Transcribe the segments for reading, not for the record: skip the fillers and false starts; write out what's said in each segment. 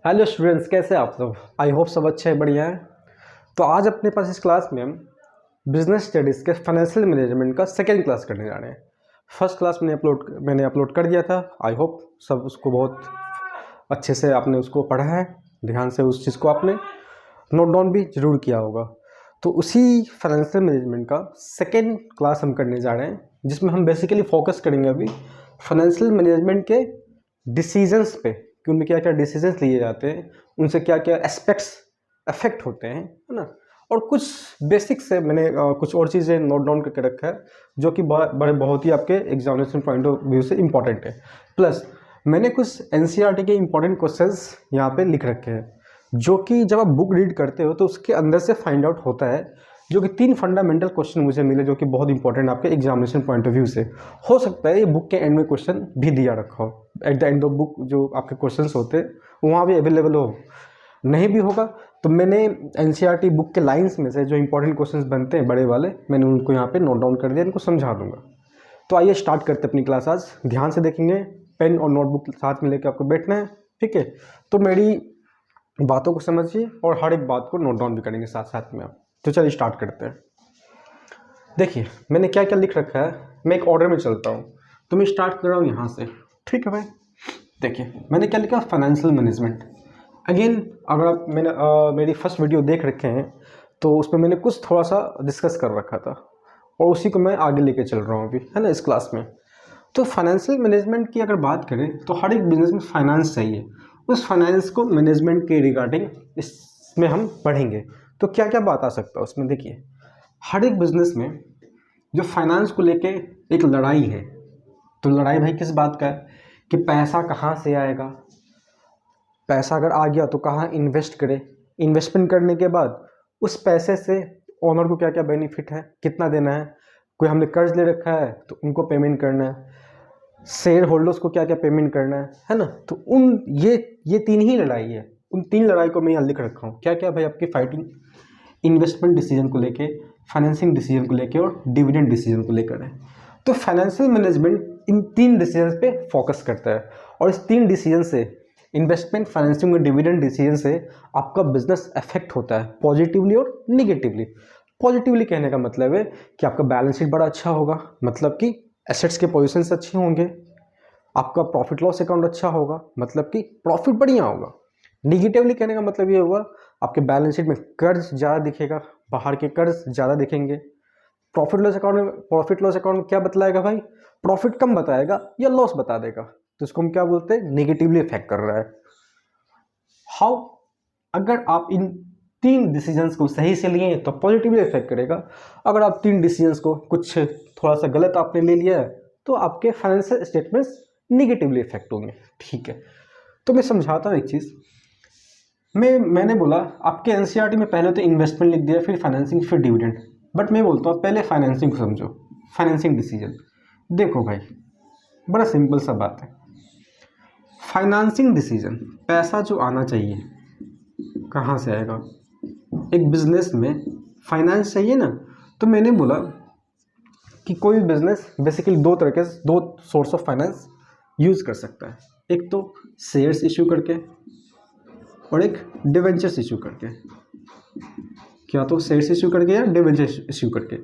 Hello students, कैसे हैं आप सब। आई होप सब अच्छे हैं, बढ़िया हैं। तो आज अपने पास इस क्लास में हम बिजनेस स्टडीज़ के फाइनेंशियल मैनेजमेंट का सेकेंड क्लास करने जा रहे हैं। फर्स्ट क्लास मैंने अपलोड कर दिया था। आई होप सब उसको बहुत अच्छे से आपने उसको पढ़ा है, ध्यान से उस चीज़ को आपने नोट डाउन भी जरूर किया होगा। तो उसी फाइनेंशियल मैनेजमेंट का सेकेंड क्लास हम करने जा रहे हैं, जिसमें हम बेसिकली फोकस करेंगे अभी फाइनेंशियल मैनेजमेंट के डिसीजंस पे कि उनमें क्या क्या डिसीजंस लिए जाते हैं, उनसे क्या क्या एस्पेक्ट्स अफेक्ट होते हैं, है ना। और कुछ बेसिक से मैंने कुछ और चीज़ें नोट डाउन करके रखा है जो कि बहुत ही आपके एग्जामिनेशन पॉइंट ऑफ व्यू से इंपॉर्टेंट है। प्लस मैंने कुछ एनसीईआरटी के इंपॉर्टेंट क्वेश्चंस यहाँ पे लिख रखे हैं, जो कि जब आप बुक रीड करते हो तो उसके अंदर से फाइंड आउट होता है। जो कि 3 फंडामेंटल क्वेश्चन मुझे मिले जो कि बहुत इंपॉर्टेंट आपके एग्जामिनेशन पॉइंट ऑफ व्यू से। हो सकता है ये बुक के एंड में क्वेश्चन भी दिया रखा हो, at the end of book जो आपके क्वेश्चंस होते हैं वहाँ भी अवेलेबल हो। नहीं भी होगा तो मैंने एनसीईआरटी बुक के लाइंस में से जो इंपॉर्टेंट क्वेश्चंस बनते हैं बड़े वाले, मैंने उनको यहाँ पे नोट डाउन कर दिया, इनको समझा दूंगा। तो आइए स्टार्ट करते अपनी क्लास। आज ध्यान से देखेंगे, पेन और नोटबुक साथ में लेकर आपको बैठना है, ठीक है। तो मेरी बातों को समझिए और हर एक बात को नोट डाउन भी करेंगे साथ साथ में आप। तो चलिए स्टार्ट करते हैं। देखिए मैंने क्या क्या लिख रखा है, मैं एक ऑर्डर में चलता हूँ। तो मैं स्टार्ट कर रहा हूँ यहाँ से, ठीक है भाई। देखिए मैंने क्या लिखा, फाइनेंशियल मैनेजमेंट। अगेन अगर आप मेरी फर्स्ट वीडियो देख रखे हैं तो उसमें मैंने कुछ थोड़ा सा डिस्कस कर रखा था और उसी को मैं आगे लेके चल रहा हूँ अभी, है ना, इस क्लास में। तो फाइनेंशियल मैनेजमेंट की अगर बात करें तो हर एक बिजनेस में फाइनेंस चाहिए। उस फाइनेंस को मैनेजमेंट के रिगार्डिंग इसमें हम पढ़ेंगे। तो क्या क्या बात आ सकता है उसमें, देखिए हर एक बिजनेस में जो फाइनेंस को लेके एक लड़ाई है। तो लड़ाई भाई किस बात का है कि पैसा कहाँ से आएगा, पैसा अगर आ गया तो कहाँ इन्वेस्ट करें, इन्वेस्टमेंट करने के बाद उस पैसे से ओनर को क्या क्या बेनिफिट है, कितना देना है, कोई हमने कर्ज ले रखा है तो उनको पेमेंट करना है, शेयर होल्डर्स को क्या क्या पेमेंट करना है ना। तो ये 3 ही लड़ाई है। उन 3 लड़ाई को मैं यहाँ लिख रखा हूँ। क्या क्या भाई, आपकी फाइटिंग इन्वेस्टमेंट डिसीजन को लेके, फाइनेंसिंग डिसीजन को लेके और डिविडेंड डिसीजन को लेकर है। तो फाइनेंशियल मैनेजमेंट इन 3 डिसीजन पे फोकस करता है और इस 3 डिसीजन से, इन्वेस्टमेंट, फाइनेंसिंग और डिविडेंड डिसीजन से आपका बिजनेस अफेक्ट होता है पॉजिटिवली और निगेटिवली। पॉजिटिवली कहने का मतलब है कि आपका बैलेंस शीट बड़ा अच्छा होगा, मतलब कि एसेट्स के पोजीशंस अच्छे होंगे, आपका प्रॉफिट लॉस अकाउंट अच्छा होगा, मतलब कि प्रॉफिट बढ़िया होगा। निगेटिवली कहने का मतलब ये होगा आपके बैलेंस शीट में कर्ज ज़्यादा दिखेगा, बाहर के कर्ज ज़्यादा दिखेंगे। प्रॉफिट लॉस अकाउंट में क्या बतलाएगा भाई, प्रॉफिट कम बताएगा या लॉस बता देगा। तो इसको हम क्या बोलते हैं, नेगेटिवली इफेक्ट कर रहा है। हाउ, अगर आप इन 3 डिसीजंस को सही से लिए तो पॉजिटिवली इफेक्ट करेगा। अगर आप 3 डिसीजंस को कुछ थोड़ा सा गलत आपने ले लिया है तो आपके फाइनेंशियल स्टेटमेंट्स निगेटिवली इफेक्ट होंगे, ठीक है। तो मैं समझाता हूँ एक चीज़। मैंने बोला आपके एनसीईआरटी में पहले तो इन्वेस्टमेंट लिख दिया, फिर फाइनेंसिंग, फिर डिविडेंड। बट मैं बोलता हूँ पहले फाइनेंसिंग को समझो, फाइनेंसिंग डिसीजन। देखो भाई बड़ा सिंपल सा बात है। फाइनेंसिंग डिसीजन, पैसा जो आना चाहिए कहाँ से आएगा, एक बिजनेस में फाइनेंस चाहिए ना। तो मैंने बोला कि कोई business basically 2 source of finance use कर सकता है। एक तो शेयर्स इशू करके और एक डिवेंचर्स इशू करके। क्या तो शेयर्स इशू करके या डिवेंचर्स इशू करके।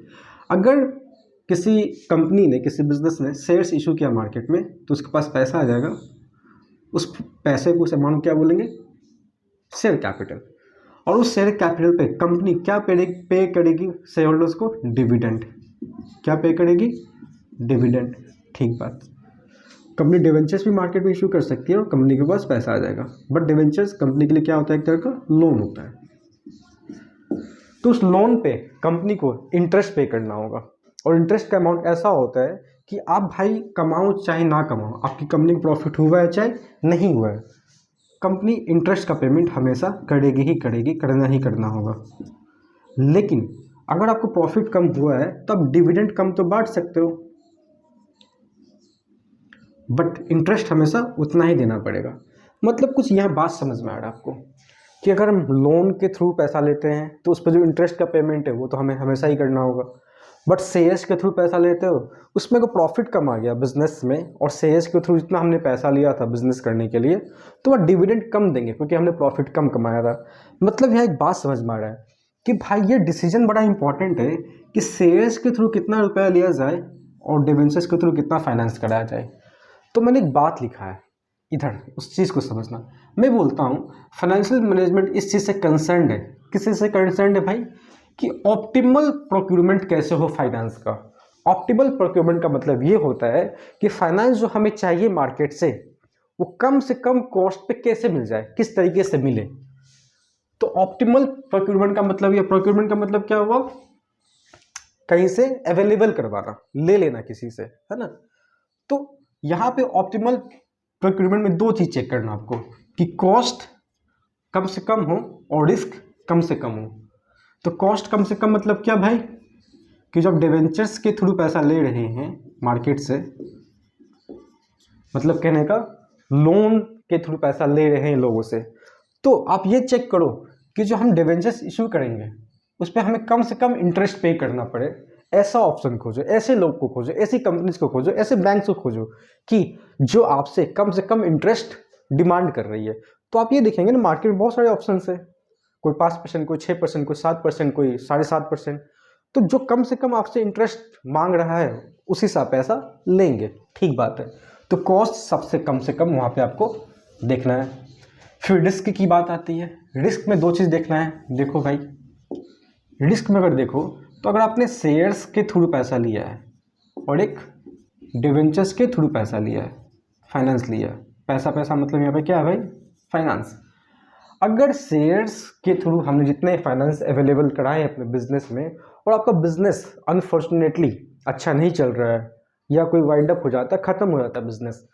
अगर किसी कंपनी ने, किसी बिजनेस ने शेयर्स इशू किया मार्केट में तो उसके पास पैसा आ जाएगा। उस पैसे को, उस अमाउंट क्या बोलेंगे, शेयर कैपिटल। और उस शेयर कैपिटल पे कंपनी क्या पे करेगी शेयर होल्डर्स को, डिविडेंड। क्या पे करेगी, डिविडेंड। ठीक बात। कंपनी डिवेंचर्स भी मार्केट में इशू कर सकती है और कंपनी के पास पैसा आ जाएगा। बट डिवेंचर्स कंपनी के लिए क्या होता है, एक तरह का लोन होता है। तो उस लोन पे कंपनी को इंटरेस्ट पे करना होगा और इंटरेस्ट का अमाउंट ऐसा होता है कि आप भाई कमाओ चाहे ना कमाओ, आपकी कंपनी को प्रॉफिट हुआ है चाहे नहीं हुआ है, कंपनी इंटरेस्ट का पेमेंट हमेशा करेगी ही करेगी, करना ही करना होगा। लेकिन अगर आपको प्रॉफिट कम हुआ है तो आप डिविडेंड कम तो बांट सकते हो, बट इंटरेस्ट हमेशा उतना ही देना पड़ेगा। मतलब कुछ यहाँ बात समझ में आ रहा है आपको कि अगर हम लोन के थ्रू पैसा लेते हैं तो उस पर जो इंटरेस्ट का पेमेंट है वो तो हमें हमेशा ही करना होगा। बट शेयर्स के थ्रू पैसा लेते हो, उसमें को प्रॉफिट कम आ गया बिजनेस में, और शेयर्स के थ्रू जितना हमने पैसा लिया था बिजनेस करने के लिए तो वह डिविडेंड कम देंगे क्योंकि हमने प्रॉफिट कम कमाया था। मतलब यहाँ एक बात समझ में आ रहा है कि भाई ये डिसीजन बड़ा इंपॉर्टेंट है कि शेयर्स के थ्रू कितना रुपया लिया जाए और डिवेंचर्स के थ्रू कितना फाइनेंस कराया जाए। तो मैंने एक बात लिखा है इधर, उस चीज़ को समझना। मैं बोलता हूँ फाइनेंशियल मैनेजमेंट इस चीज़ से कंसर्न है। किस चीज़ से कंसर्न है भाई? कि ऑप्टिमल प्रोक्यूरमेंट कैसे हो फाइनेंस का। ऑप्टिमल प्रोक्यूरमेंट का मतलब ये होता है कि फाइनेंस जो हमें चाहिए मार्केट से कम कॉस्ट पे कैसे मिल जाए, किस तरीके से मिले। तो ऑप्टिमल प्रोक्यूरमेंट का मतलब, ये प्रोक्यूरमेंट का मतलब क्या हुआ? कहीं से अवेलेबल करवाना, ले लेना किसी से, है ना। तो यहाँ पे ऑप्टिमल प्रोक्यूरमेंट में दो चीज चेक करना आपको, कि कॉस्ट कम से कम हो और रिस्क कम से कम हो। तो कॉस्ट कम से कम मतलब क्या भाई? कि जब डिवेंचर्स के थ्रू पैसा ले रहे हैं मार्केट से, मतलब कहने का लोन के थ्रू पैसा ले रहे हैं लोगों से, तो आप ये चेक करो कि जो हम डिवेंचर्स इशू करेंगे उस पर हमें कम से कम इंटरेस्ट पे करना पड़े। ऐसा ऑप्शन खोजो, ऐसे लोग को खोजो, ऐसी कंपनीज को खोजो, ऐसे बैंक को खोजो कि जो आपसे कम से कम इंटरेस्ट डिमांड कर रही है। तो आप ये देखेंगे ना, मार्केट में बहुत सारे ऑप्शन है, कोई 5%, कोई 6%, कोई 7%, कोई 7.5%। तो जो कम से कम आपसे इंटरेस्ट मांग रहा है उसी से आप पैसा लेंगे, ठीक बात है। तो कॉस्ट सबसे कम से कम वहाँ पे आपको देखना है। फिर रिस्क की बात आती है। रिस्क में दो चीज़ देखना है। देखो भाई, रिस्क में अगर देखो तो अगर आपने शेयर्स के थ्रू पैसा लिया है और एक डिवेंचर्स के थ्रू पैसा लिया है, फाइनेंस लिया है, पैसा पैसा मतलब यहाँ पे क्या है भाई? फाइनेंस। अगर शेयर्स के थ्रू हमने जितने फाइनेंस अवेलेबल कराए अपने बिजनेस में और आपका बिजनेस अनफॉर्चुनेटली अच्छा नहीं चल रहा है या कोई वाइंड अप हो जाता है, ख़त्म हो जाता है बिजनेस,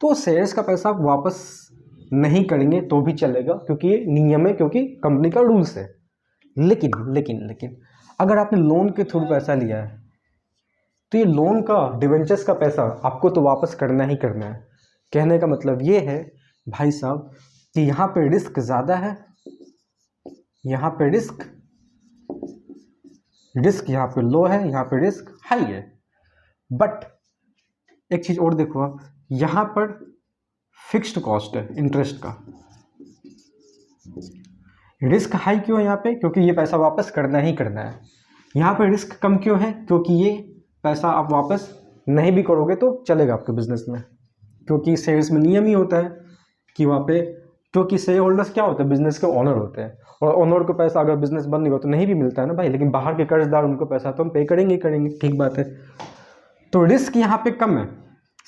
तो शेयर्स का पैसा आप वापस नहीं करेंगे तो भी चलेगा, क्योंकि ये नियम है, क्योंकि कंपनी का रूल्स है। लेकिन लेकिन लेकिन अगर आपने लोन के थ्रू पैसा लिया है तो ये लोन का, डिवेंचर्स का पैसा आपको तो वापस करना ही करना है। कहने का मतलब ये है भाई साहब कि यहाँ पे रिस्क ज़्यादा है, यहाँ पे रिस्क यहाँ पे लो है, यहाँ पे रिस्क हाई है। बट एक चीज़ और देखो आप, यहाँ पर फिक्स्ड कॉस्ट है इंटरेस्ट का। रिस्क हाई क्यों है यहाँ पे? क्योंकि ये पैसा वापस करना ही करना है। यहाँ पे रिस्क कम क्यों है? क्योंकि ये पैसा आप वापस नहीं भी करोगे तो चलेगा आपके बिजनेस में, क्योंकि शेयर्स में नियम ही होता है कि वहाँ पे, क्योंकि शेयर होल्डर्स क्या होते हैं? बिजनेस के ओनर होते हैं, और ओनर को पैसा अगर बिजनेस बंद नहीं हो तो नहीं भी मिलता है ना भाई। लेकिन बाहर के कर्जदार, उनको पैसा तो हम पे करेंगे ही करेंगे, ठीक बात है। तो रिस्क यहाँ पे कम है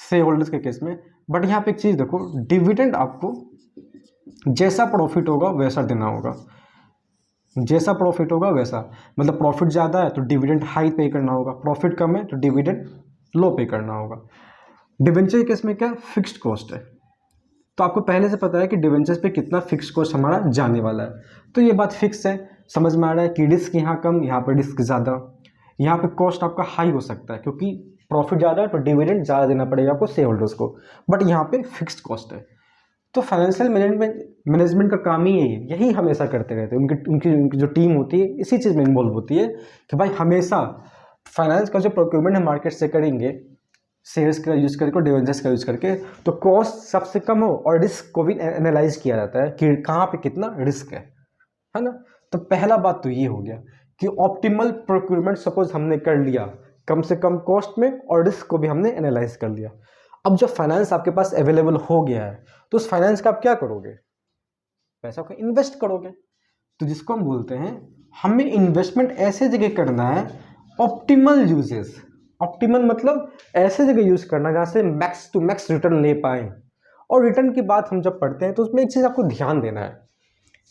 शेयर होल्डर्स के केस में। बट यहाँ पे एक चीज़ देखो, डिविडेंड आपको जैसा प्रॉफिट होगा वैसा देना होगा, जैसा प्रॉफिट होगा वैसा। मतलब प्रॉफिट ज़्यादा है तो डिविडेंड हाई पे करना होगा, प्रॉफिट कम है तो डिविडेंड लो पे करना होगा। डिवेंचर के केस में क्या? फिक्स्ड कॉस्ट है। तो आपको पहले से पता है कि डिवेंचर्स पे कितना फिक्स्ड कॉस्ट हमारा जाने वाला है, तो ये बात फिक्स है। समझ में आ रहा है कि रिस्क यहाँ कम, यहाँ पर रिस्क ज़्यादा। यहाँ पे कॉस्ट आपका हाई हो सकता है क्योंकि प्रॉफिट ज़्यादा है तो डिविडेंड ज़्यादा देना पड़ेगा आपको शेयर होल्डर्स को, बट यहाँ पे फिक्स्ड कॉस्ट है। तो फाइनेंशियल मैनेजमेंट का काम ही यही हमेशा करते रहते हैं। उनकी जो टीम होती है इसी चीज़ में इन्वॉल्व होती है कि भाई हमेशा फाइनेंस का जो प्रोक्योरमेंट है मार्केट से करेंगे, शेयर्स का यूज़ करके, डिवेंचर्स का यूज़ करके, तो कॉस्ट सबसे कम हो और रिस्क को भी एनालाइज किया जाता है कि कहाँ पे कितना रिस्क है ना। तो पहला बात तो ये हो गया कि ऑप्टिमल प्रोक्योरमेंट सपोज हमने कर लिया कम से कम कॉस्ट में, और रिस्क को भी हमने एनालाइज कर लिया। अब जब फाइनेंस आपके पास अवेलेबल हो गया है तो उस फाइनेंस का आप क्या करोगे? पैसा को इन्वेस्ट करोगे। तो जिसको हम बोलते हैं, हमें इन्वेस्टमेंट ऐसे जगह करना है ऑप्टिमल यूजेस। ऑप्टिमल मतलब ऐसे जगह यूज करना जहाँ से मैक्स टू मैक्स रिटर्न ले पाए। और रिटर्न की बात हम जब पढ़ते हैं तो उसमें एक चीज़ आपको ध्यान देना है,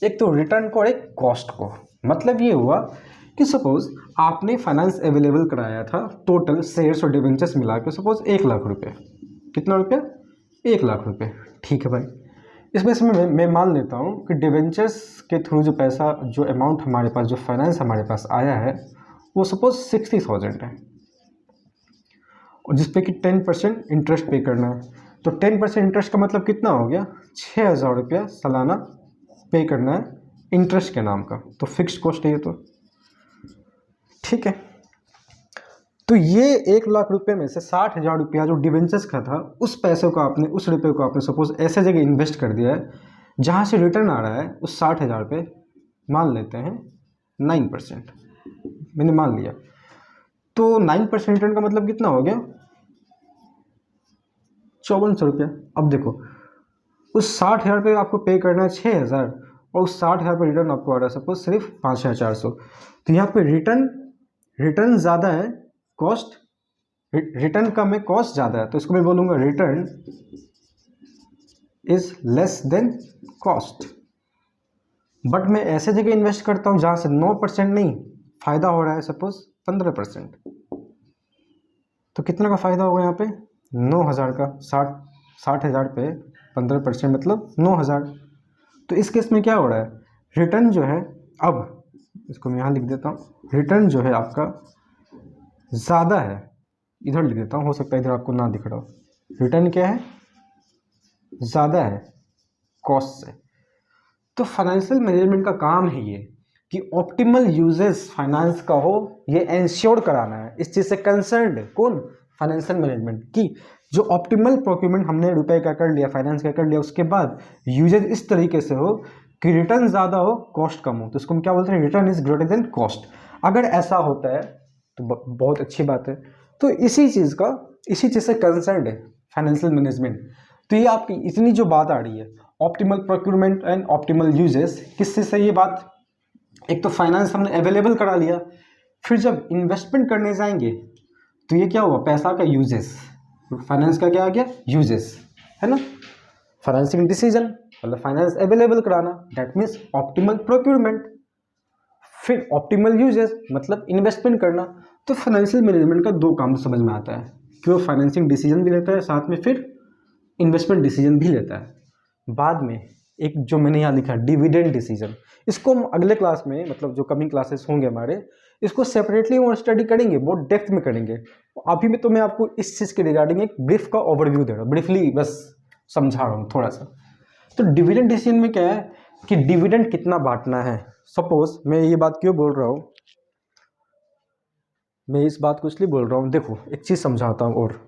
एक तो रिटर्न को और एक कॉस्ट को। मतलब ये हुआ कि सपोज आपने फाइनेंस अवेलेबल कराया था, टोटल शेयर्स और डिवेंचर्स मिला के सपोज 1 लाख रुपए। कितना रुपया? 1 लाख रुपए। ठीक है भाई, इसमें से मैं मान लेता हूँ कि डिवेंचर्स के थ्रू जो पैसा, जो अमाउंट हमारे पास, जो फाइनेंस हमारे पास आया है वो सपोज 60,000 है, और जिस पे कि 10% इंटरेस्ट पे करना है। तो 10% इंटरेस्ट का मतलब कितना हो गया? 6,000 रुपया सालाना पे करना है इंटरेस्ट के नाम का। तो फिक्स्ड कॉस्ट है ये तो, ठीक है। तो ये 1 लाख रुपए में से 60,000 रुपया जो डिवेंचर्स का था, उस पैसे को आपने, उस रुपये को आपने सपोज ऐसे जगह इन्वेस्ट कर दिया है जहाँ से रिटर्न आ रहा है उस 60,000 पे, मान लेते हैं 9%, मैंने मान लिया। तो 9% रिटर्न का मतलब कितना हो गया? 5400 रुपया। अब देखो, उस 60,000 पे आपको पे करना है 6,000 और उस 60,000 पे रिटर्न आपको आ रहा है सपोज सिर्फ 5,400। तो यहाँ पे रिटर्न ज़्यादा है, कॉस्ट, रिटर्न कम है, कॉस्ट ज़्यादा है, तो इसको मैं बोलूँगा return is less than cost. But मैं ऐसे जगह इन्वेस्ट करता हूँ जहाँ से 9% नहीं, फ़ायदा हो रहा है सपोज 15%। तो कितना का फ़ायदा होगा यहाँ पे? 9,000 का। 60,000 पे 15% मतलब 9,000। तो इस केस में क्या हो रहा है? रिटर्न जो है, अब इसको मैं यहाँ लिख देता हूँ, रिटर्न जो है आपका ज़्यादा है, इधर लिख देता हूँ, हो सकता है इधर आपको ना दिख रहा हो। रिटर्न क्या है? ज़्यादा है कॉस्ट से। तो फाइनेंशियल मैनेजमेंट का काम है ये कि ऑप्टिमल यूजेस फाइनेंस का हो, ये इंश्योर कराना है। इस चीज़ से कंसर्न्ड है कौन? फाइनेंशियल मैनेजमेंट, की जो ऑप्टिमल प्रोक्यूरमेंट हमने रुपए का कर लिया, फाइनेंस का कर लिया, उसके बाद यूजेज इस तरीके से हो कि रिटर्न ज़्यादा हो, कॉस्ट कम हो। तो इसको हम क्या बोलते हैं? Return is greater than cost. अगर ऐसा होता है तो बहुत अच्छी बात है। तो इसी चीज़ से कंसर्न्ड है फाइनेंशियल मैनेजमेंट। तो ये आपकी इतनी जो बात आ रही है optimal procurement and optimal uses, किससे से ये बात? एक तो फाइनेंस हमने अवेलेबल करा लिया, फिर जब इन्वेस्टमेंट करने जाएंगे तो ये क्या हुआ? पैसा का यूजेस। फाइनेंस का क्या आ गया? यूजेस, है ना? फाइनेंसिंग डिसीजन मतलब फाइनेंस अवेलेबल कराना, दैट मीन्स ऑप्टिमल प्रोक्यूरमेंट। फिर ऑप्टिमल यूजेस मतलब इन्वेस्टमेंट करना। तो फाइनेंशियल मैनेजमेंट का 2 काम समझ में आता है कि वो फाइनेंसिंग डिसीजन भी लेता है, साथ में फिर इन्वेस्टमेंट डिसीजन भी लेता है। बाद में एक जो मैंने यहाँ लिखा डिविडेंड डिसीजन, इसको हम अगले क्लास में, मतलब जो कमिंग क्लासेस होंगे हमारे, इसको सेपरेटली और स्टडी करेंगे, बहुत डेप्थ में करेंगे। अभी में तो मैं आपको इस चीज़ के रिगार्डिंग एक ब्रीफ का ओवरव्यू दे रहा हूँ, ब्रीफली बस समझा रहा हूँ थोड़ा सा। तो डिविडेंड डिसीजन में क्या है कि डिविडेंड कितना बांटना है। सपोज मैं ये बात क्यों बोल रहा हूँ, मैं इस बात को इसलिए बोल रहा हूँ, देखो एक चीज़ समझाता हूँ, और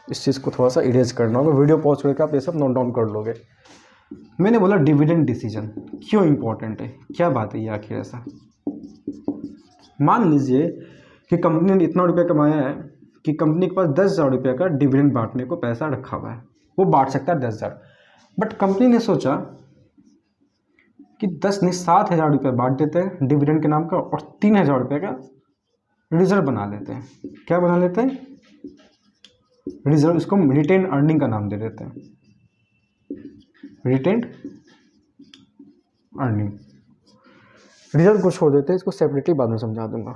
इस चीज़ को थोड़ा सा इरेज करना होगा, वीडियो पॉज करके आप ये सब नोट डाउन कर लोगे। मैंने बोला डिविडेंड डिसीजन क्यों इंपॉर्टेंट है, क्या बात है ये आखिर ऐसा। मान लीजिए कि कंपनी ने इतना रुपया कमाया है कि कंपनी के पास 10,000 रुपये का डिविडेंड बांटने को पैसा रखा हुआ है, वो बांट सकता है 10,000। बट कंपनी ने सोचा कि 10 नहीं 7,000 रुपये बांट देते हैं डिविडेंड के नाम का, और 3,000 रुपये का रिजर्व बना लेते हैं। क्या बना लेते हैं? रिजर्व। इसको हम रिटेन अर्निंग का नाम दे देते हैं, रिटेन अर्निंग। रिजर्व को छोड़ देते हैं, इसको सेपरेटली बाद में समझा दूंगा।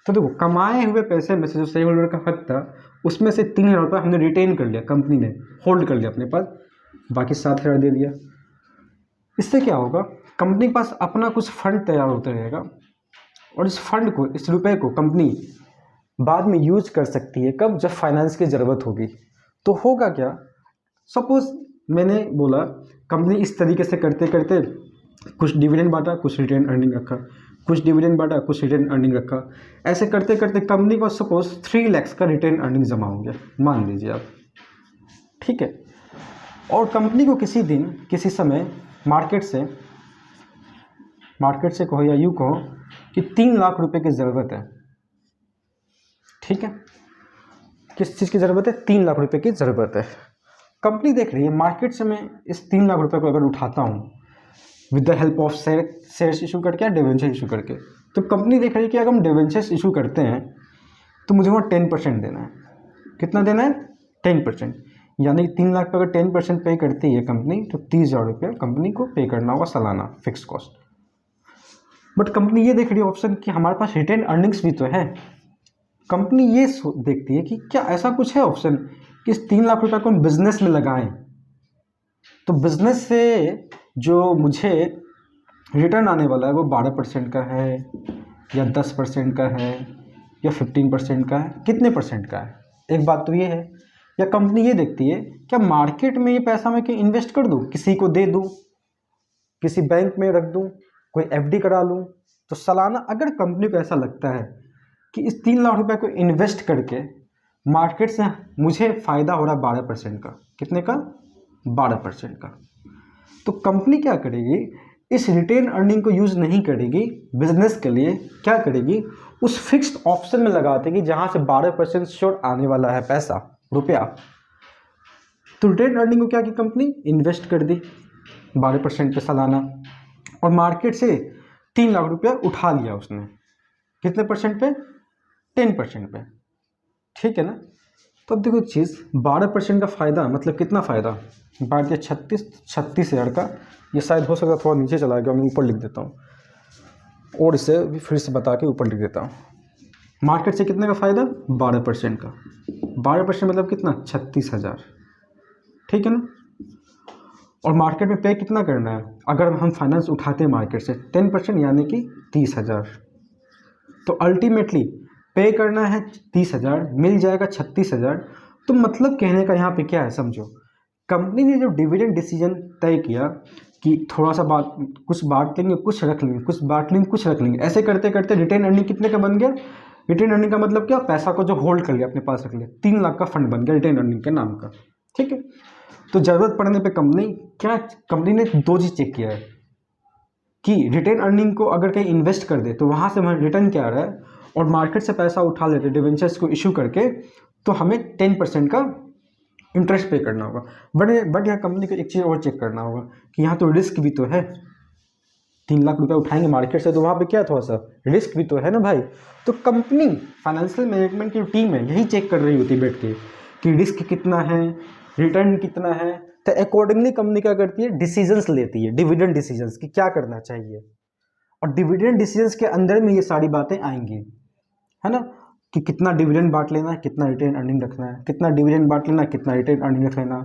तो देखो, कमाए हुए पैसे में से जो शेयर होल्डर का हक था, उसमें से 3,000 रुपये हमने रिटेन कर लिया, कंपनी ने होल्ड कर लिया अपने पास, बाकी 7,000 दे दिया। इससे क्या होगा? कंपनी के पास अपना कुछ फंड तैयार होता रहेगा, और इस फंड को, इस रुपए को कंपनी बाद में यूज कर सकती है। कब? जब फाइनेंस की ज़रूरत होगी। तो होगा क्या? सपोज मैंने बोला कंपनी इस तरीके से करते करते कुछ डिविडेंड बांटा, कुछ रिटेन अर्निंग रखा, कुछ डिविडेंड बांटा, कुछ रिटेन अर्निंग रखा, ऐसे करते करते कंपनी को सपोज 3 लाख का रिटेन अर्निंग जमा हो गया, मान लीजिए आप, ठीक है। और कंपनी को किसी दिन, किसी समय मार्केट से कहो या यूँ कहो कि 3 लाख रुपए की ज़रूरत है, ठीक है। किस चीज़ की ज़रूरत है? 3 लाख रुपए की ज़रूरत है। कंपनी देख रही है मार्केट से मैं इस 3 लाख रुपए को अगर उठाता हूँ with the help of shares issue करके या डिवेंचर इशू करके, तो कंपनी देख रही है कि अगर हम डिवेंचर्स इशू करते हैं तो मुझे वहाँ 10% देना है। कितना देना है? 10%। यानी 3 लाख पर अगर 10% पे करती है कंपनी, तो 30,000 रुपये कंपनी को पे करना होगा सालाना फिक्स कॉस्ट। बट कंपनी ये देख रही है ऑप्शन कि हमारे पास रिटेन अर्निंग्स भी तो है। कंपनी ये देखती है कि क्या ऐसा कुछ है ऑप्शन कि इस 3 लाख रुपए को हम बिजनेस में लगाएं, तो बिजनेस से जो मुझे रिटर्न आने वाला है वो 12% का है या 10% का है या 15% का है, कितने परसेंट का है। एक बात तो ये है। या कंपनी ये देखती है क्या मार्केट में ये पैसा मैं कहीं इन्वेस्ट कर दूं, किसी को दे दूं, किसी बैंक में रख दूं, कोई एफडी करा लूं। तो सालाना अगर कंपनी को ऐसा लगता है कि इस 3 लाख रुपए को इन्वेस्ट करके मार्केट से मुझे फ़ायदा हो रहा है 12% का। कितने का? 12% का। तो कंपनी क्या करेगी, इस रिटेन अर्निंग को यूज़ नहीं करेगी बिजनेस के लिए, क्या करेगी, उस फिक्स्ड ऑप्शन में लगा देगी जहाँ से 12% श्योर आने वाला है पैसा, रुपया। तो रिटेन अर्निंग को क्या की कंपनी, इन्वेस्ट कर दी 12% पे सालाना, और मार्केट से 3 लाख रुपया उठा लिया उसने। कितने परसेंट पे? 10% पे। ठीक है ना। तो अब देखो एक चीज़, 12% का फ़ायदा मतलब कितना फ़ायदा, बांट दिया 36 हज़ार का। ये शायद हो सकता थोड़ा नीचे चला गया, मैं ऊपर लिख देता हूँ और इसे भी फिर से बता के ऊपर लिख देता हूँ। मार्केट से कितने का फ़ायदा? 12% का। 12% मतलब कितना? 36 हज़ार। ठीक है ना। और मार्केट में पे कितना करना है, अगर हम फाइनेंस उठाते हैं मार्केट से 10% यानी कि 30 हज़ार। तो अल्टीमेटली पे करना है 30 हज़ार, मिल जाएगा 36 हज़ार। तो मतलब कहने का यहाँ पे क्या है, समझो, कंपनी ने जो डिविडेंड डिसीजन तय किया कि थोड़ा सा कुछ बांट लेंगे, कुछ रख लेंगे, कुछ बांट लेंगे, कुछ रख लेंगे, ऐसे करते करते रिटेन अर्निंग कितने का बन गया? रिटेन अर्निंग का मतलब क्या, पैसा को जो होल्ड कर लिया अपने पास रख लिया, 3 लाख का फंड बन गया रिटेन अर्निंग के नाम का। ठीक है। तो ज़रूरत पड़ने पे कंपनी ने 2 चीज़ चेक किया है कि रिटेन अर्निंग को अगर कहीं इन्वेस्ट कर दे तो वहाँ से हमें रिटर्न क्या आ रहा है, और मार्केट से पैसा उठा लेते डिवेंचर्स को इशू करके तो हमें 10% का इंटरेस्ट पे करना होगा। बट यहाँ कंपनी को एक चीज़ और चेक करना होगा कि यहाँ तो रिस्क भी तो है। 3 लाख रुपए उठाएंगे मार्केट से तो वहाँ पे क्या थोड़ा सा रिस्क भी तो है ना भाई। तो कंपनी फाइनेंशियल मैनेजमेंट की टीम है यही चेक कर रही होती है बैठ के कि रिस्क कितना है, रिटर्न कितना है। तो अकॉर्डिंगली कंपनी क्या करती है, डिसीजंस लेती है, डिविडेंड डिसीजंस कि क्या करना चाहिए। और डिविडेंड डिसीजंस के अंदर में ये सारी बातें आएंगी, है ना, कि कितना डिविडेंड बांट लेना है, कितना रिटेन अर्निंग रखना है, कितना डिविडेंड बांट लेना है, कितना रिटेन अर्निंग रख लेना।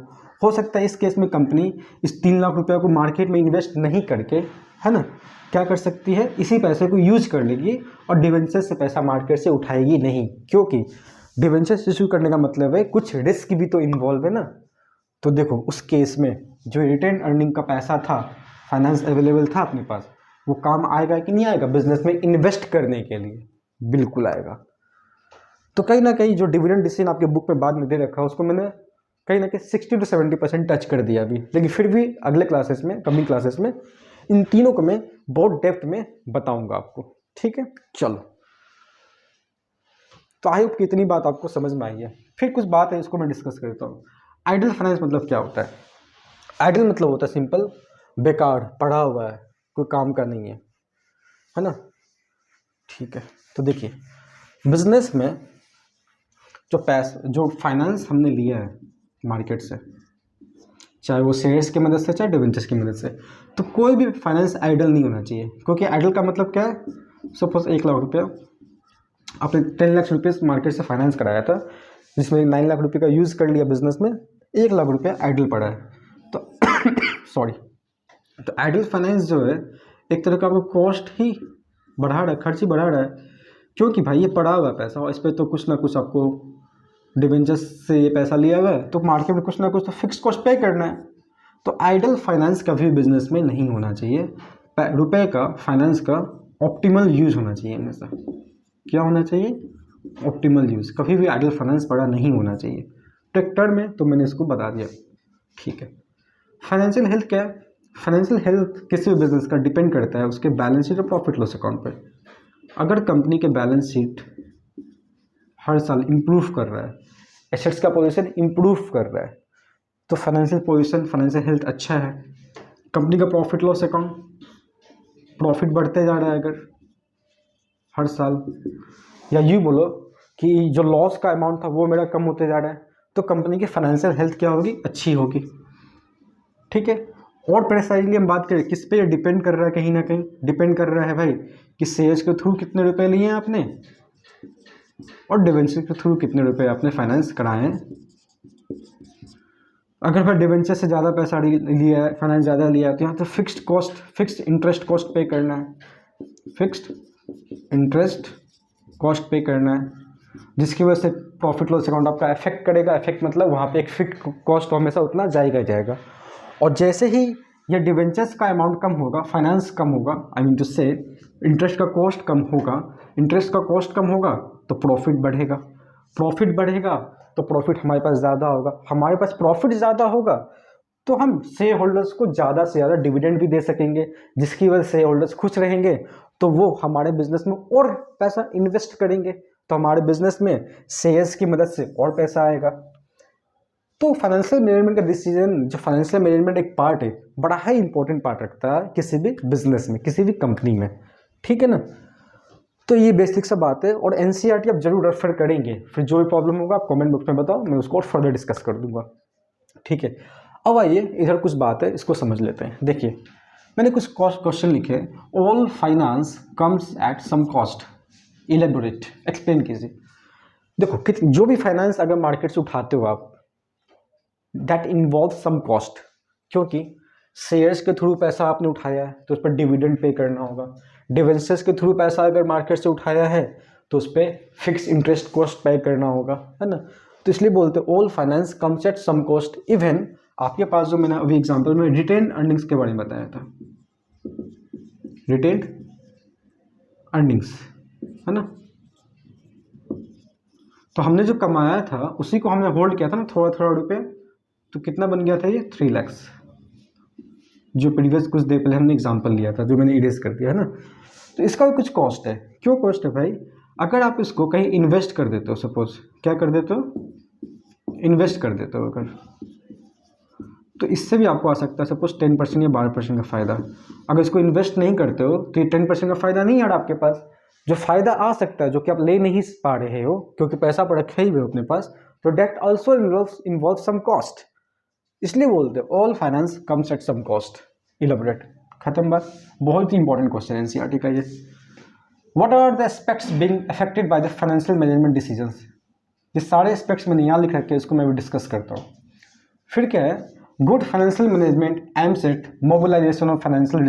हो सकता है इस केस में कंपनी इस 3 लाख रुपये को मार्केट में इन्वेस्ट नहीं करके, है ना, क्या कर सकती है, इसी पैसे को यूज कर लेगी और डिवेंचर्स से पैसा मार्केट से उठाएगी नहीं, क्योंकि डिवेंचर्स इशू करने का मतलब है कुछ रिस्क भी तो इन्वॉल्व है ना। तो देखो उस केस में जो रिटेन अर्निंग का पैसा था, फाइनेंस अवेलेबल था अपने पास, वो काम आएगा कि नहीं आएगा बिजनेस में इन्वेस्ट करने के लिए? बिल्कुल आएगा। तो कहीं ना कहीं जो डिविडेंड डिसीजन आपके बुक में बाद में दे रखा है उसको मैंने कहीं ना कहीं 60 to 70% टच कर दिया अभी, लेकिन फिर भी अगले क्लासेस में, कमिंग क्लासेस में इन तीनों को मैं बहुत डेप्थ में बताऊंगा आपको। ठीक है, चलो। तो आई होप कि इतनी बात आपको समझ में आई है। फिर कुछ बात है इसको मैं डिस्कस करता हूँ। आइडल फाइनेंस मतलब क्या होता है? आइडल मतलब होता है सिंपल, बेकार, पड़ा हुआ है, कोई काम का नहीं है ना। ठीक है। तो देखिए बिजनेस में जो फाइनेंस हमने लिया है मार्केट से, चाहे वो शेयर्स की मदद से चाहे डिवेंचर्स की मदद से, तो कोई भी फाइनेंस आइडल नहीं होना चाहिए। क्योंकि आइडल का मतलब क्या है, सपोज 1 लाख रुपया आपने 10 लाख रुपये मार्केट से फाइनेंस कराया था, जिसमें 9 लाख रुपये का यूज़ कर लिया बिजनेस में, 1 लाख रुपया आइडल पड़ा है। तो सॉरी, तो आइडल फाइनेंस जो है एक तरह का आपको कॉस्ट ही बढ़ा रहा है, खर्च ही बढ़ा रहा है, क्योंकि भाई ये पड़ा हुआ है पैसा और इस पर तो कुछ ना कुछ आपको डिवेंचर्स से ये पैसा लिया हुआ है, तो मार्केट में कुछ ना कुछ तो फिक्स कॉस्ट पे करना है। तो आइडल फाइनेंस कभी बिजनेस में नहीं होना चाहिए। रुपए का, फाइनेंस का ऑप्टिमल यूज होना चाहिए हमेशा। क्या होना चाहिए? Optimal use. कभी भी आइडल फाइनेंस पड़ा नहीं होना चाहिए। ट्रैक्टर में तो मैंने इसको बता दिया। ठीक है। फाइनेंशियल हेल्थ क्या है? फाइनेंशियल हेल्थ किसी भी बिजनेस का डिपेंड करता है उसके बैलेंस शीट और प्रॉफिट लॉस अकाउंट पर। अगर कंपनी के बैलेंस शीट हर साल इम्प्रूव कर रहा है, एसेट्स का पोजीशन इम्प्रूव कर रहा है, तो फाइनेंशियल पोजीशन, फाइनेंशियल हेल्थ अच्छा है। कंपनी का प्रॉफिट लॉस अकाउंट, प्रॉफिट बढ़ते जा रहा है अगर हर साल, या यूँ बोलो कि जो लॉस का अमाउंट था वो मेरा कम होते जा रहा है, तो कंपनी की फाइनेंशियल हेल्थ क्या होगी? अच्छी होगी। ठीक है। और प्रेसाइजली हम बात करें किस पे डिपेंड कर रहा है, कहीं ना कहीं डिपेंड कर रहा है भाई कि शेयर्स के थ्रू कितने रुपए लिए हैं आपने और डिवेंचर के थ्रू कितने रुपए आपने फाइनेंस कराए हैं। अगर भाई डिवेंचर से ज़्यादा पैसा लिया है, फाइनेंस ज़्यादा लिया है, तो यहाँ तो fixed cost, fixed interest cost पे करना है, फिक्स्ड इंटरेस्ट कॉस्ट पे करना है, जिसकी वजह से प्रॉफिट लॉस अकाउंट आपका इफेक्ट करेगा। इफेक्ट मतलब वहाँ पे एक फिक्स्ड कॉस्ट हमेशा उतना जाएगा जाएगा। और जैसे ही ये डिवेंचर्स का अमाउंट कम होगा, फाइनेंस कम होगा, आई मीन टू से इंटरेस्ट का कॉस्ट कम होगा, इंटरेस्ट का कॉस्ट कम होगा, तो प्रॉफिट बढ़ेगा, प्रॉफिट बढ़ेगा तो प्रॉफिट हमारे पास ज़्यादा होगा, हमारे पास प्रॉफिट ज़्यादा होगा तो हम शेयर होल्डर्स को ज़्यादा से ज़्यादा डिविडेंड भी दे सकेंगे, जिसकी वजह से शेयर होल्डर्स खुश रहेंगे तो वो हमारे बिजनेस में और पैसा इन्वेस्ट करेंगे, तो हमारे बिजनेस में शेयर्स की मदद से और पैसा आएगा। तो फाइनेंशियल मैनेजमेंट का डिसीजन, जो फाइनेंशियल मैनेजमेंट एक पार्ट है, बड़ा ही इंपॉर्टेंट पार्ट रखता है किसी भी बिजनेस में, किसी भी कंपनी में, ठीक है ना। तो ये बेसिक सा बात है और एनसीईआरटी आप जरूर रेफर करेंगे, फिर जो भी प्रॉब्लम होगा आप कमेंट बॉक्स में बताओ, मैं उसको और फर्दर डिस्कस कर दूंगा, ठीक है। अब आइए इधर कुछ बात है, इसको समझ लेते हैं। देखिए मैंने कुछ क्वेश्चन लिखे, all finance comes at some cost, elaborate, explain कीजिए। देखो जो भी फाइनेंस अगर मार्केट से उठाते हो आप, दैट इन्वॉल्व सम कॉस्ट, क्योंकि शेयर्स के थ्रू पैसा आपने उठाया है तो उस पर डिविडेंड पे करना होगा, डिवेंचर्स के थ्रू पैसा अगर मार्केट से उठाया है तो उस पर फिक्स इंटरेस्ट कॉस्ट पे करना होगा, है ना। तो इसलिए बोलते हैं all finance comes at some cost. Even आपके पास जो मैंने अभी एग्जांपल में रिटेन अर्निंग्स के बारे में बताया था, रिटेन अर्निंग्स, है ना, तो हमने जो कमाया था उसी को हमने होल्ड किया था ना थोड़ा थोड़ा रुपये, तो कितना बन गया था ये 3 लाख, जो प्रीवियस कुछ देर पहले हमने एग्जांपल लिया था, जो मैंने इरेज कर दिया, है ना। तो इसका भी कुछ कॉस्ट है। क्यों कॉस्ट है भाई? अगर आप इसको कहीं इन्वेस्ट कर देते हो, सपोज क्या कर देते हो, इन्वेस्ट कर देते हो अगर, तो इससे भी आपको आ सकता है सपोज 10% या 12% का फ़ायदा। अगर इसको इन्वेस्ट नहीं करते हो तो ये 10% का फ़ायदा नहीं आ रहा आपके पास, जो फ़ायदा आ सकता है जो कि आप ले नहीं पा रहे हो क्योंकि पैसा पर रखे ही हुए हो अपने पास, तो debt also involve some cost. इसलिए बोलते हैं all finance comes at some cost, elaborate, खत्म बात। बहुत ही इंपॉर्टेंट क्वेश्चन है एनसीईआरटी का ये। What are the aspects being affected by the financial management decisions, ये सारे एस्पेक्ट्स मैंने यहाँ लिख रखे हैं, इसको मैं भी डिस्कस करता हूँ। फिर क्या है, good financial management aims at mobilisation of financial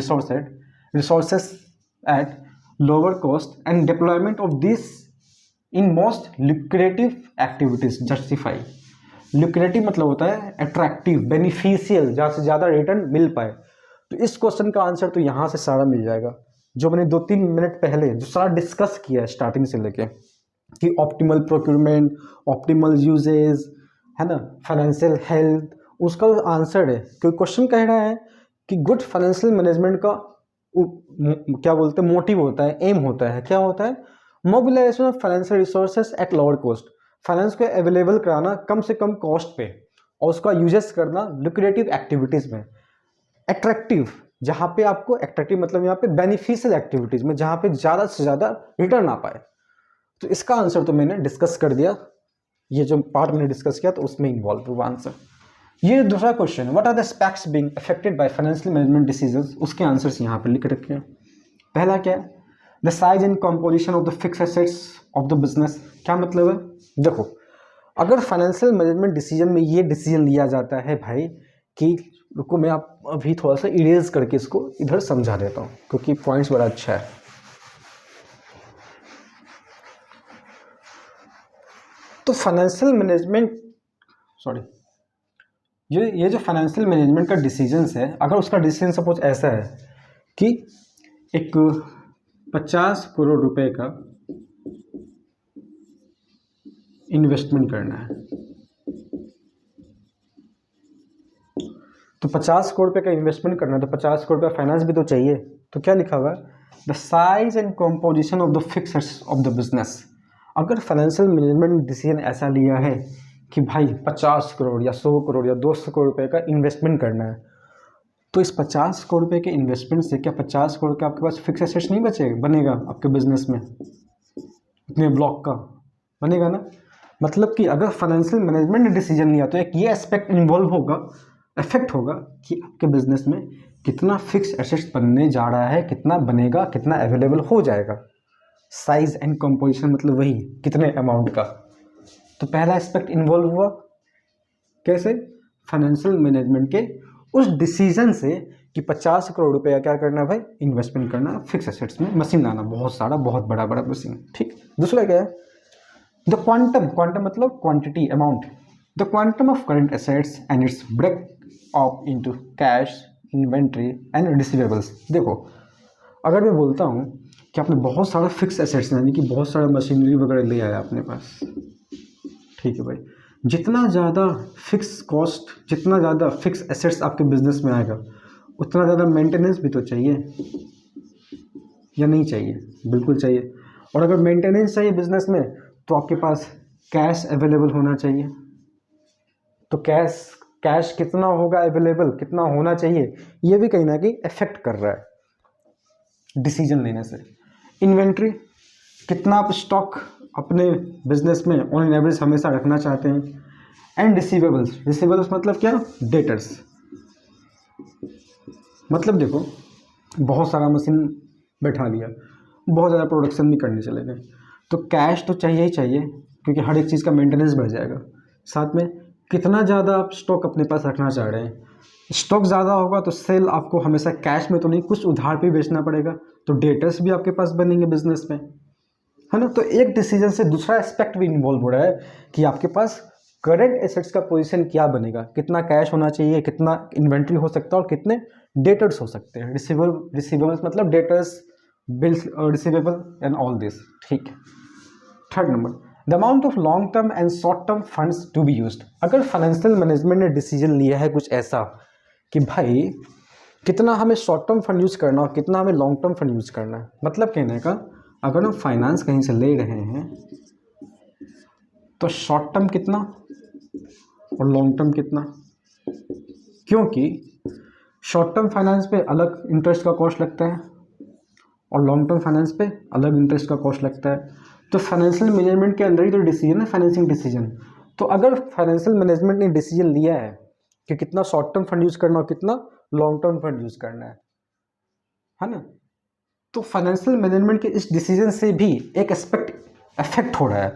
resources at lower cost and deployment of this in most lucrative activities justify. Lucrative मतलब होता है अट्रैक्टिव, बेनिफिशियल, जहाँ से ज़्यादा रिटर्न मिल पाए। तो इस क्वेश्चन का आंसर तो यहाँ से सारा मिल जाएगा, जो मैंने 2-3 मिनट पहले जो सारा डिस्कस किया है स्टार्टिंग से लेके, कि ऑप्टिमल प्रोक्यूरमेंट, ऑप्टिमल यूजेज, है ना, फाइनेंशियल हेल्थ, उसका आंसर है। क्योंकि क्वेश्चन कह रहा है कि गुड फाइनेंशियल मैनेजमेंट का क्या बोलते हैं, मोटिव होता है, एम होता है, क्या होता है, mobilisation of financial resources at lower cost, finance को अवेलेबल कराना कम से कम कॉस्ट पे, और उसका यूजेस करना लुक्रेटिव एक्टिविटीज़ में, अट्रैक्टिव, जहाँ पे आपको अट्रैक्टिव मतलब यहाँ पे बेनिफिशियल एक्टिविटीज़ में, जहाँ पे ज़्यादा से ज़्यादा रिटर्न आ पाए। तो इसका आंसर तो मैंने डिस्कस कर दिया, ये जो पार्ट मैंने डिस्कस किया तो उसमें इन्वॉल्व हुआ आंसर। ये दूसरा question, what are the aspects being affected by financial management decisions, उसके आंसर्स यहाँ पर लिख रखे हैं। पहला क्या है, the size and composition of the fixed assets of the business. क्या मतलब है, देखो अगर फाइनेंशियल मैनेजमेंट डिसीजन में ये डिसीजन लिया जाता है भाई कि, रुको मैं आप अभी थोड़ा सा इरेज करके इसको इधर समझा देता हूँ क्योंकि पॉइंट्स बड़ा अच्छा है। तो फाइनेंशियल मैनेजमेंट, सॉरी, ये जो फाइनेंशियल मैनेजमेंट का डिसीजंस है, अगर उसका डिसीजन सपोज ऐसा है कि एक 50 करोड़ रुपए का इन्वेस्टमेंट करना है, तो 50 करोड़ रुपए का इन्वेस्टमेंट करना है, तो 50 करोड़ रुपया फाइनेंस भी तो चाहिए। तो क्या लिखा हुआ है, the size and composition of the fixed assets of the business. अगर फाइनेंशियल मैनेजमेंट डिसीजन ऐसा लिया है कि भाई 50 करोड़ या 100 करोड़ या 200 करोड़ रुपए का इन्वेस्टमेंट करना है, तो इस 50 करोड़ रुपए के इन्वेस्टमेंट से क्या 50 करोड़ का आपके पास फिक्स एसेट्स नहीं बनेगा आपके बिजनेस में, इतने ब्लॉक का बनेगा ना। मतलब कि अगर फाइनेंशियल मैनेजमेंट डिसीजन लिया तो एक ये एस्पेक्ट इन्वॉल्व होगा, इफेक्ट होगा कि आपके बिजनेस में कितना फिक्स एसेट्स बनने जा रहा है, कितना बनेगा, कितना अवेलेबल हो जाएगा। साइज एंड कंपोजिशन मतलब वही कितने अमाउंट का। तो पहला एस्पेक्ट इन्वॉल्व हुआ कैसे, फाइनेंशियल मैनेजमेंट के उस डिसीजन से कि 50 करोड़ रुपए का क्या करना है भाई, इन्वेस्टमेंट करना फिक्स एसेट्स में, मशीन लाना, बहुत सारा, बहुत बड़ा बड़ा मशीन, ठीक। दूसरा क्या है, द क्वांटम मतलब quantity, amount, the quantum of current assets and its break up into cash, inventory and receivables. देखो अगर मैं बोलता हूँ कि आपने बहुत सारा फिक्स एसेट्स यानी कि बहुत सारा मशीनरी वगैरह ले आया अपने पास, ठीक है भाई। जितना ज़्यादा फिक्स कॉस्ट, जितना ज़्यादा फिक्स एसेट्स आपके बिजनेस में आएगा, उतना ज़्यादा मेंटेनेंस भी तो चाहिए या नहीं चाहिए? बिल्कुल चाहिए। और अगर मेंटेनेंस चाहिए बिजनेस में तो आपके पास कैश अवेलेबल होना चाहिए। तो कैश कितना होगा अवेलेबल, कितना होना चाहिए, ये भी कहीं ना कहीं इफेक्ट कर रहा है डिसीजन लेने से। इन्वेंट्री, कितना आप स्टॉक अपने बिजनेस में ऑन एन एवरेज हमेशा रखना चाहते हैं। एंड रिसीवेबल्स मतलब क्या? डेटर्स। मतलब देखो, बहुत सारा मशीन बैठा लिया, बहुत ज़्यादा प्रोडक्शन भी करने चले गए, तो कैश तो चाहिए ही चाहिए, क्योंकि हर एक चीज़ का मेंटेनेंस बढ़ जाएगा। साथ में कितना ज़्यादा आप स्टॉक अपने पास रखना चाह रहे हैं। स्टॉक ज़्यादा होगा तो सेल आपको हमेशा कैश में तो नहीं, कुछ उधार पे बेचना पड़ेगा, तो डेटर्स भी आपके पास बनेंगे बिजनेस में, है ना। तो एक डिसीजन से दूसरा एस्पेक्ट भी इन्वॉल्व हो रहा है कि आपके पास करंट एसेट्स का पोजीशन क्या बनेगा, कितना कैश होना चाहिए, कितना इन्वेंट्री हो सकता है और कितने डेटर्स हो सकते हैं। रिसीवेबल्स मतलब debtors, bills, receivable and all this, ठीक है। Third number, the amount of long term and short term funds to be used. अगर फाइनेंशियल मैनेजमेंट ने डिसीजन लिया है कुछ ऐसा कि भाई कितना हमें शॉर्ट टर्म फंड यूज़ करना और कितना हमें लॉन्ग टर्म फंड यूज़ करना है, मतलब कहने का अगर हम फाइनेंस कहीं से ले रहे हैं तो शॉर्ट टर्म कितना और लॉन्ग टर्म कितना, क्योंकि शॉर्ट टर्म फाइनेंस पे अलग इंटरेस्ट का कॉस्ट लगता है और लॉन्ग टर्म फाइनेंस पे अलग इंटरेस्ट का कॉस्ट लगता है। तो फाइनेंशियल मैनेजमेंट के अंदर ही तो डिसीजन है फाइनेंसिंग डिसीजन। तो अगर फाइनेंशियल मैनेजमेंट ने डिसीजन लिया है कि कितना शॉर्ट टर्म फंड यूज़ करना और कितना लॉन्ग टर्म फंड यूज़ करना है ना, तो फाइनेंशियल मैनेजमेंट के इस डिसीजन से भी एक एस्पेक्ट अफेक्ट हो रहा है।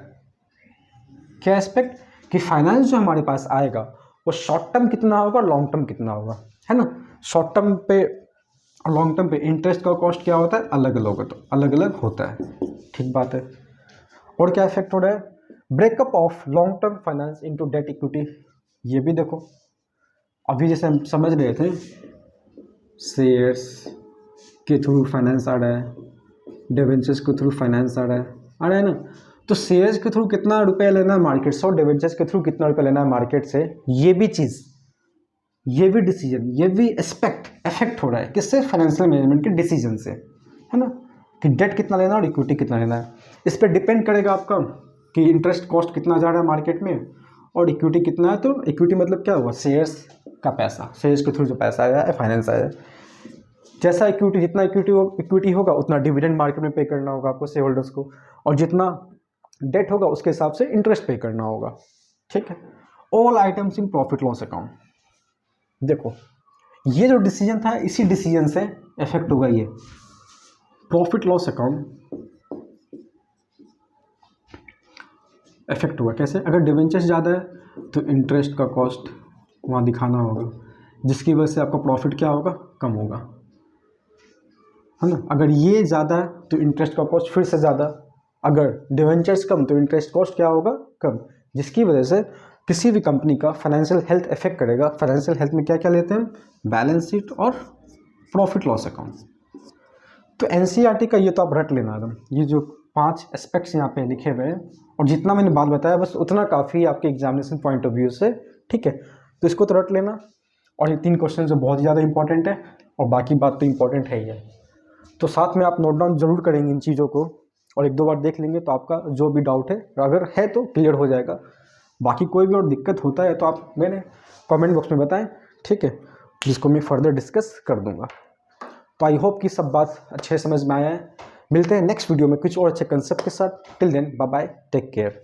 क्या एस्पेक्ट? कि फाइनेंस जो हमारे पास आएगा वो शॉर्ट टर्म कितना होगा, लॉन्ग टर्म कितना होगा, है ना। शॉर्ट टर्म पे और लॉन्ग टर्म पे इंटरेस्ट का कॉस्ट क्या होता है, अलग अलग होता है, ठीक बात है। और क्या इफेक्ट हो रहा है? Breakup of long term finance into debt equity. ये भी देखो, अभी जैसे हम समझ रहे थे शेयर्स के थ्रू फाइनेंस आ रहा है, डिवेंचर्स के थ्रू फाइनेंस आ रहा है ना। तो शेयर्स के थ्रू कितना रुपए लेना है मार्केट से और डिवेंचर्स के थ्रू कितना रुपए लेना है मार्केट से, ये भी चीज़, ये भी डिसीजन, ये भी एस्पेक्ट इफेक्ट हो रहा है किससे? फाइनेंशियल मैनेजमेंट के डिसीजन से, है ना। कि डेट कितना लेना और इक्विटी कितना लेना है, इस पर डिपेंड करेगा आपका कि इंटरेस्ट कॉस्ट कितना जा रहा है मार्केट में और इक्विटी कितना है। तो इक्विटी मतलब क्या हुआ? शेयर्स का पैसा, शेयर्स के थ्रू जो पैसा आया है, फाइनेंस आया है। जैसा इक्विटी, जितना इक्विटी होगा उतना डिविडेंड मार्केट में पे करना होगा आपको शेयर होल्डर्स को, और जितना डेट होगा उसके हिसाब से इंटरेस्ट पे करना होगा, ठीक है। All items in profit loss account. देखो, ये जो डिसीजन था इसी डिसीजन से इफेक्ट होगा ये प्रॉफिट लॉस अकाउंट इफेक्ट हुआ। कैसे? अगर डिवेंचर्स ज़्यादा है तो इंटरेस्ट का कॉस्ट वहाँ दिखाना होगा, जिसकी वजह से आपका प्रॉफिट क्या होगा? कम होगा, है ना। अगर ये ज़्यादा है तो इंटरेस्ट का कॉस्ट फिर से ज़्यादा, अगर डिवेंचर्स कम तो इंटरेस्ट कॉस्ट क्या होगा? कम, जिसकी वजह से किसी भी कंपनी का फाइनेंशियल हेल्थ इफेक्ट करेगा। फाइनेंशियल हेल्थ में क्या क्या लेते हैं? बैलेंस शीट और प्रॉफिट लॉस अकाउंट। तो एनसीईआरटी का ये तो आप रट लेना एकदम, ये जो 5 एस्पेक्ट्स यहाँ पे लिखे हुए हैं और जितना मैंने बात बताया बस उतना काफ़ी है आपके एग्जामिनेशन पॉइंट ऑफ व्यू से, ठीक है। तो इसको तो रट लेना, और ये 3 क्वेश्चन जो बहुत ज़्यादा इंपॉर्टेंट है और बाकी बात तो इंपॉर्टेंट है ही है। तो साथ में आप नोट डाउन जरूर करेंगे इन चीज़ों को और 1-2 बार देख लेंगे तो आपका जो भी डाउट है अगर है तो क्लियर हो जाएगा। बाकी कोई भी और दिक्कत होता है तो आप मैंने कमेंट बॉक्स में बताएं, ठीक है, जिसको मैं फर्दर डिस्कस कर दूंगा। तो आई होप कि सब बात अच्छे समझ में आया है। मिलते हैं नेक्स्ट वीडियो में कुछ और अच्छे कंसेप्ट के साथ। Till then bye bye, take care.